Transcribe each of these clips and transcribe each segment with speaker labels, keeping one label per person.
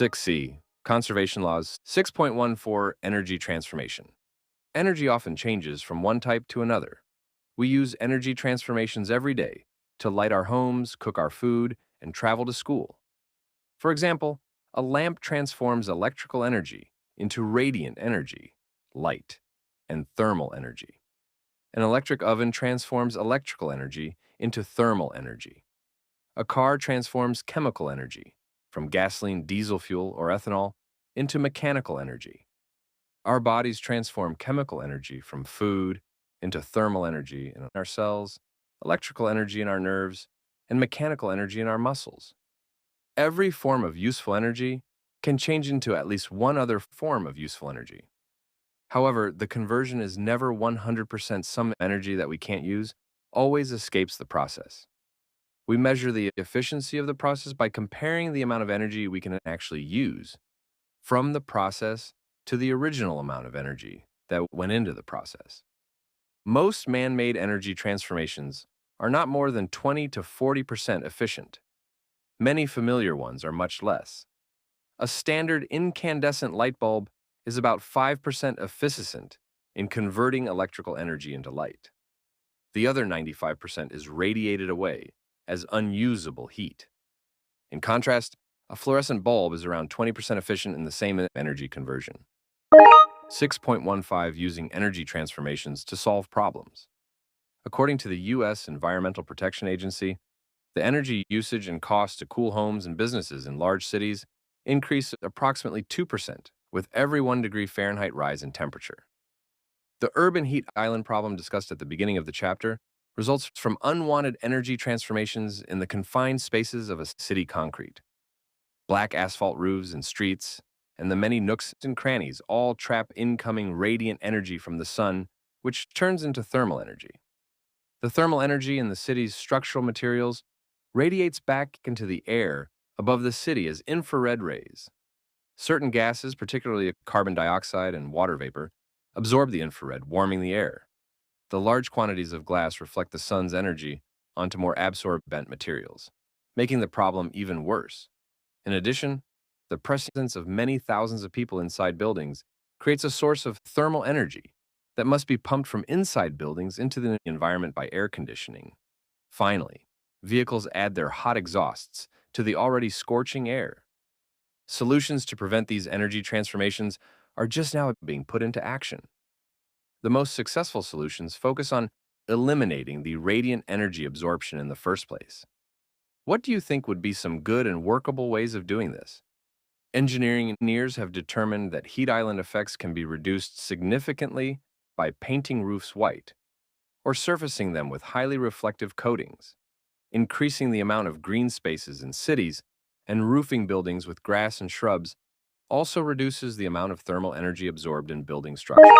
Speaker 1: 6C, Conservation Laws. 6.14, Energy Transformation. Energy often changes from one type to another. We use energy transformations every day to light our homes, cook our food, and travel to school. For example, a lamp transforms electrical energy into radiant energy, light, and thermal energy. An electric oven transforms electrical energy into thermal energy. A car transforms chemical energy from gasoline, diesel fuel, or ethanol into mechanical energy. Our bodies transform chemical energy from food into thermal energy in our cells, electrical energy in our nerves, and mechanical energy in our muscles. Every form of useful energy can change into at least one other form of useful energy. However, the conversion is never 100%. Some energy that we can't use always escapes the process. We measure the efficiency of the process by comparing the amount of energy we can actually use from the process to the original amount of energy that went into the process. Most man-made energy transformations are not more than 20 to 40% efficient. Many familiar ones are much less. A standard incandescent light bulb is about 5% efficient in converting electrical energy into light. The other 95% is radiated away as unusable heat. In contrast, a fluorescent bulb is around 20% efficient in the same energy conversion. 6.15, Using energy transformations to solve problems. According to the U.S. Environmental Protection Agency, the energy usage and cost to cool homes and businesses in large cities increase approximately 2% with every 1 degree Fahrenheit rise in temperature. The urban heat island problem discussed at the beginning of the chapter results from unwanted energy transformations in the confined spaces of a city concrete. Black asphalt roofs and streets, and the many nooks and crannies all trap incoming radiant energy from the sun, which turns into thermal energy. The thermal energy in the city's structural materials radiates back into the air above the city as infrared rays. Certain gases, particularly carbon dioxide and water vapor, absorb the infrared, warming the air. The large quantities of glass reflect the sun's energy onto more absorbent materials, making the problem even worse. In addition, the presence of many thousands of people inside buildings creates a source of thermal energy that must be pumped from inside buildings into the environment by air conditioning. Finally, vehicles add their hot exhausts to the already scorching air. Solutions to prevent these energy transformations are just now being put into action. The most successful solutions focus on eliminating the radiant energy absorption in the first place. What do you think would be some good and workable ways of doing this? Engineers have determined that heat island effects can be reduced significantly by painting roofs white or surfacing them with highly reflective coatings, increasing the amount of green spaces in cities, and roofing buildings with grass and shrubs also reduces the amount of thermal energy absorbed in building structures.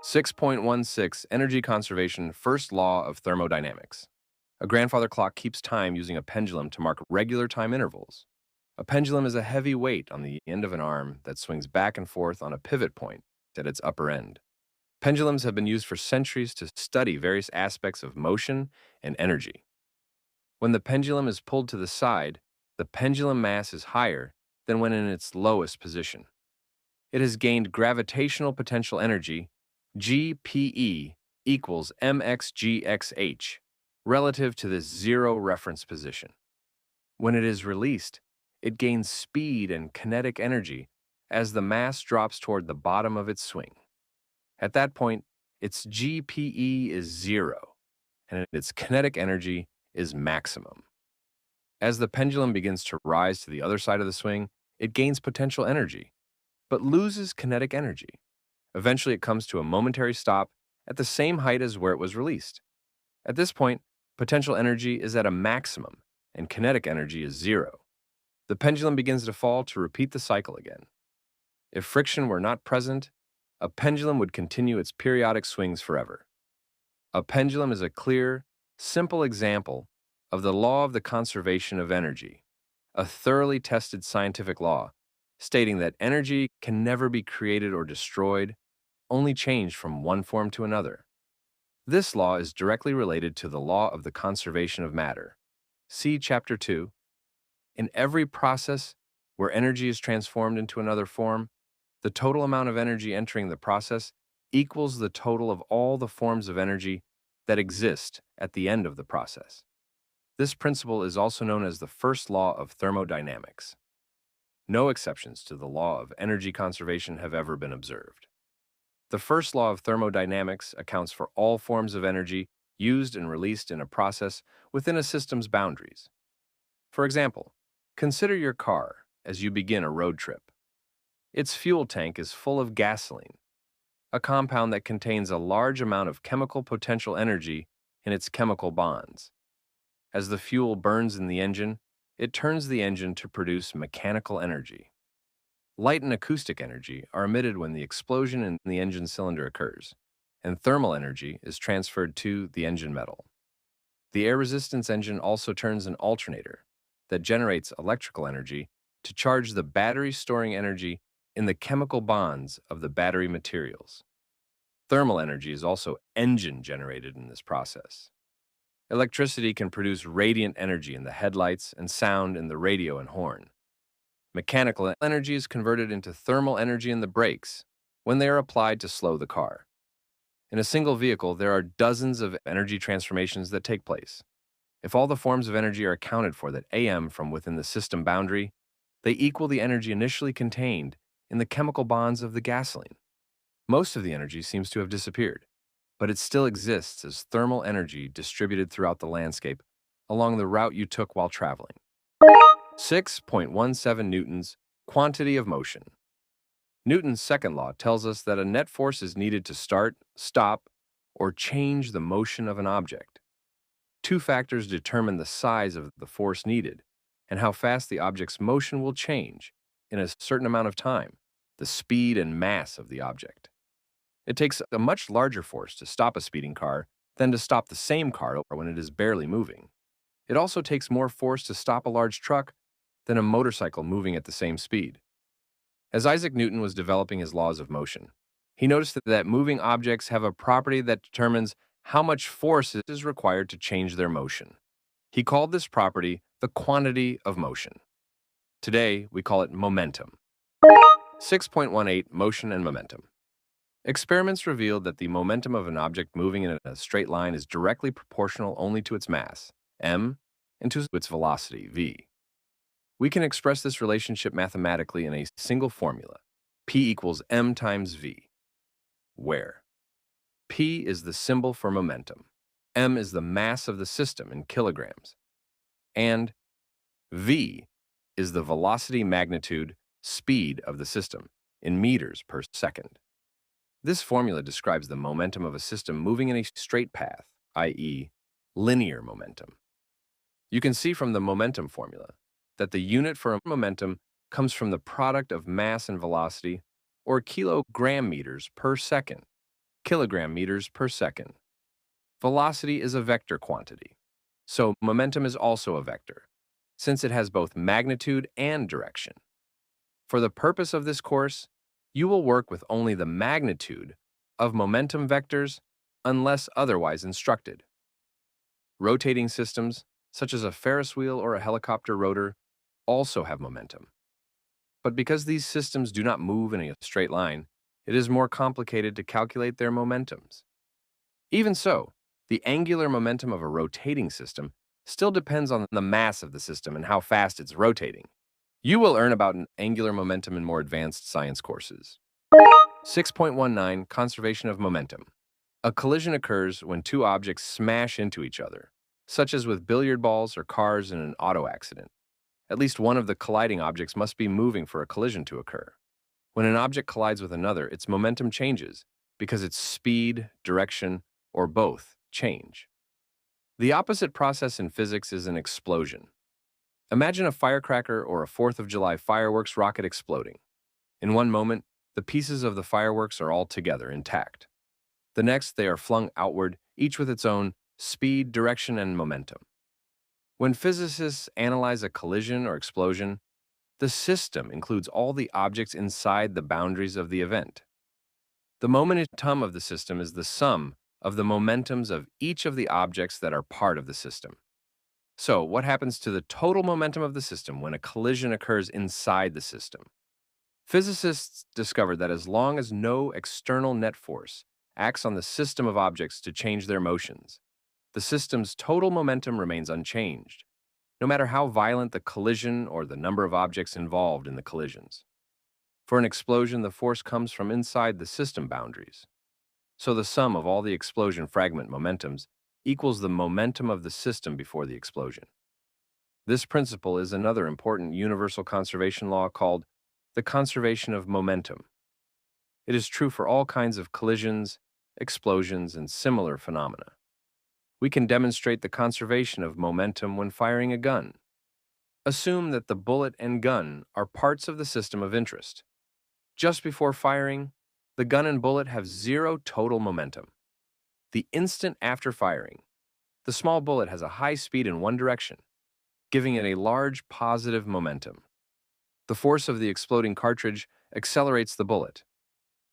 Speaker 1: 6.16, Energy Conservation, First Law of Thermodynamics. A grandfather clock keeps time using a pendulum to mark regular time intervals. A pendulum is a heavy weight on the end of an arm that swings back and forth on a pivot point at its upper end. Pendulums have been used for centuries to study various aspects of motion and energy. When the pendulum is pulled to the side, the pendulum mass is higher than when in its lowest position. It has gained gravitational potential energy, GPE equals mxgxh, relative to this zero reference position. When it is released, it gains speed and kinetic energy as the mass drops toward the bottom of its swing. At that point, its GPE is zero, and its kinetic energy is maximum. As the pendulum begins to rise to the other side of the swing, it gains potential energy, but loses kinetic energy. Eventually, it comes to a momentary stop at the same height as where it was released. At this point, potential energy is at a maximum, and kinetic energy is zero. The pendulum begins to fall to repeat the cycle again. If friction were not present, a pendulum would continue its periodic swings forever. A pendulum is a clear, simple example of the law of the conservation of energy, a thoroughly tested scientific law stating that energy can never be created or destroyed, only changed from one form to another. This law is directly related to the law of the conservation of matter. See Chapter 2. In every process, where energy is transformed into another form, the total amount of energy entering the process equals the total of all the forms of energy that exist at the end of the process. This principle is also known as the first law of thermodynamics. No exceptions to the law of energy conservation have ever been observed. The first law of thermodynamics accounts for all forms of energy used and released in a process within a system's boundaries. For example, consider your car as you begin a road trip. Its fuel tank is full of gasoline, a compound that contains a large amount of chemical potential energy in its chemical bonds. As the fuel burns in the engine, it turns the engine to produce mechanical energy. Light and acoustic energy are emitted when the explosion in the engine cylinder occurs, and thermal energy is transferred to the engine metal. The air resistance engine also turns an alternator that generates electrical energy to charge the battery, storing energy in the chemical bonds of the battery materials. Thermal energy is also engine generated in this process. Electricity can produce radiant energy in the headlights and sound in the radio and horn. Mechanical energy is converted into thermal energy in the brakes when they are applied to slow the car. In a single vehicle, there are dozens of energy transformations that take place. If all the forms of energy are accounted for that am from within the system boundary, they equal the energy initially contained in the chemical bonds of the gasoline. Most of the energy seems to have disappeared, but it still exists as thermal energy distributed throughout the landscape along the route you took while traveling. 6.17 Newton's quantity of motion. Newton's second law tells us that a net force is needed to start, stop, or change the motion of an object. Two factors determine the size of the force needed and how fast the object's motion will change in a certain amount of time: the speed and mass of the object. It takes a much larger force to stop a speeding car than to stop the same car when it is barely moving. It also takes more force to stop a large truck than a motorcycle moving at the same speed. As Isaac Newton was developing his laws of motion, he noticed that moving objects have a property that determines how much force is required to change their motion. He called this property the quantity of motion. Today, we call it momentum. 6.18 Motion and momentum. Experiments revealed that the momentum of an object moving in a straight line is directly proportional only to its mass, m, and to its velocity, v. We can express this relationship mathematically in a single formula: P equals m times v, where P is the symbol for momentum, m is the mass of the system in kilograms, and v is the velocity, magnitude, speed of the system in meters per second. This formula describes the momentum of a system moving in a straight path, i.e., linear momentum. You can see from the momentum formula that the unit for momentum comes from the product of mass and velocity, or kilogram meters per second, kilogram meters per second. Velocity is a vector quantity, so momentum is also a vector, since it has both magnitude and direction. For the purpose of this course, you will work with only the magnitude of momentum vectors unless otherwise instructed. Rotating systems, such as a Ferris wheel or a helicopter rotor, also have momentum. But because these systems do not move in a straight line, it is more complicated to calculate their momentums. Even so, the angular momentum of a rotating system still depends on the mass of the system and how fast it's rotating. You will learn about an angular momentum in more advanced science courses. 6.19 Conservation of momentum. A collision occurs when two objects smash into each other, such as with billiard balls or cars in an auto accident. At least one of the colliding objects must be moving for a collision to occur. When an object collides with another, its momentum changes because its speed, direction, or both change. The opposite process in physics is an explosion. Imagine a firecracker or a 4th of July fireworks rocket exploding. In one moment, the pieces of the fireworks are all together, intact. The next, they are flung outward, each with its own speed, direction, and momentum. When physicists analyze a collision or explosion, the system includes all the objects inside the boundaries of the event. The momentum of the system is the sum of the momentums of each of the objects that are part of the system. So, what happens to the total momentum of the system when a collision occurs inside the system? Physicists discovered that as long as no external net force acts on the system of objects to change their motions, the system's total momentum remains unchanged, no matter how violent the collision or the number of objects involved in the collisions. For an explosion, the force comes from inside the system boundaries. So the sum of all the explosion fragment momentums equals the momentum of the system before the explosion. This principle is another important universal conservation law called the conservation of momentum. It is true for all kinds of collisions, explosions, and similar phenomena. We can demonstrate the conservation of momentum when firing a gun. Assume that the bullet and gun are parts of the system of interest. Just before firing, the gun and bullet have zero total momentum. The instant after firing, the small bullet has a high speed in one direction, giving it a large positive momentum. The force of the exploding cartridge accelerates the bullet.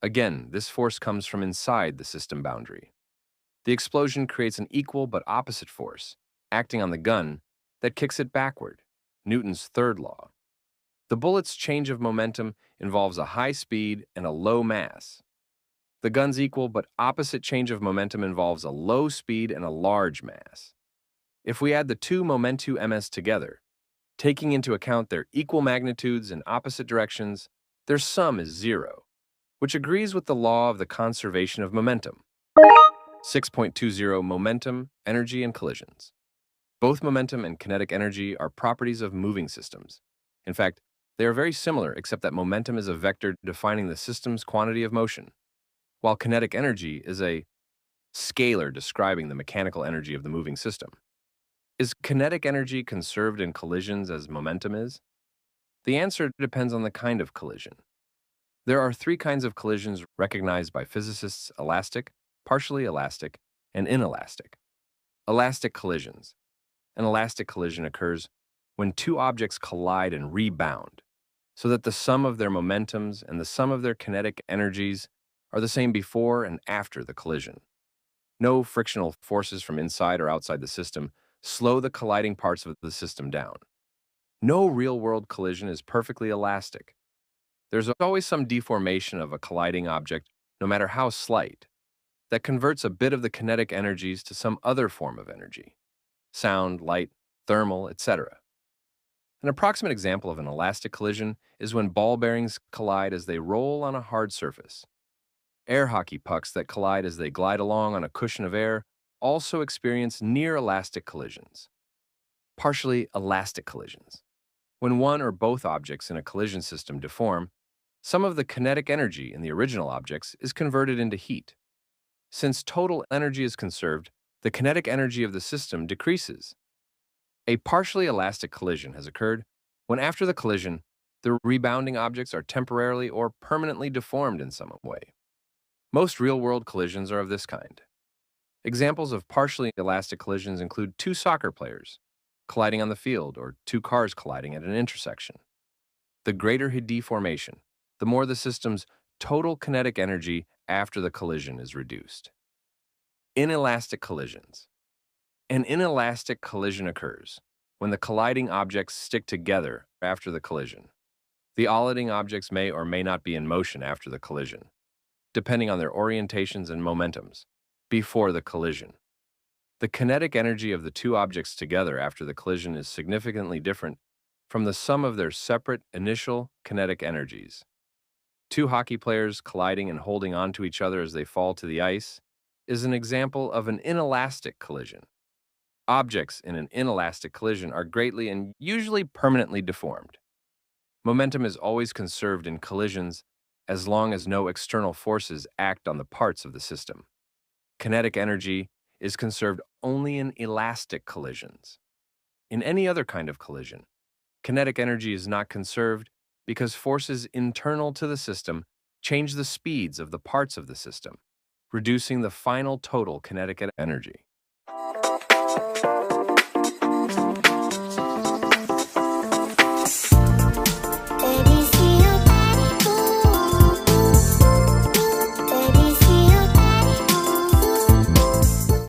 Speaker 1: Again, this force comes from inside the system boundary. The explosion creates an equal but opposite force, acting on the gun, that kicks it backward, Newton's third law. The bullet's change of momentum involves a high speed and a low mass. The gun's equal but opposite change of momentum involves a low speed and a large mass. If we add the two momentu ms together, taking into account their equal magnitudes and opposite directions, their sum is zero, which agrees with the law of the conservation of momentum. 6.20 Momentum, Energy, and Collisions. Both momentum and kinetic energy are properties of moving systems. In fact, they are very similar except that momentum is a vector defining the system's quantity of motion, while kinetic energy is a scalar describing the mechanical energy of the moving system. Is kinetic energy conserved in collisions as momentum is? The answer depends on the kind of collision. There are three kinds of collisions recognized by physicists: elastic, partially elastic, and inelastic. Elastic collisions. An elastic collision occurs when two objects collide and rebound, so that the sum of their momentums and the sum of their kinetic energies are the same before and after the collision. No frictional forces from inside or outside the system slow the colliding parts of the system down. No real-world collision is perfectly elastic. There's always some deformation of a colliding object, no matter how slight, that converts a bit of the kinetic energies to some other form of energy: sound, light, thermal, etc. An approximate example of an elastic collision is when ball bearings collide as they roll on a hard surface. Air hockey pucks that collide as they glide along on a cushion of air also experience near-elastic collisions. Partially elastic collisions. When one or both objects in a collision system deform, some of the kinetic energy in the original objects is converted into heat. Since total energy is conserved, the kinetic energy of the system decreases. A partially elastic collision has occurred when, after the collision, the rebounding objects are temporarily or permanently deformed in some way. Most real-world collisions are of this kind. Examples of partially elastic collisions include two soccer players colliding on the field or two cars colliding at an intersection. The greater the deformation, the more the system's total kinetic energy after the collision is reduced. Inelastic collisions. An inelastic collision occurs when the colliding objects stick together after the collision. The colliding objects may or may not be in motion after the collision, depending on their orientations and momentums, before the collision. The kinetic energy of the two objects together after the collision is significantly different from the sum of their separate initial kinetic energies. Two hockey players colliding and holding on to each other as they fall to the ice is an example of an inelastic collision. Objects in an inelastic collision are greatly and usually permanently deformed. Momentum is always conserved in collisions as long as no external forces act on the parts of the system. Kinetic energy is conserved only in elastic collisions. In any other kind of collision, kinetic energy is not conserved because forces internal to the system change the speeds of the parts of the system, reducing the final total kinetic energy.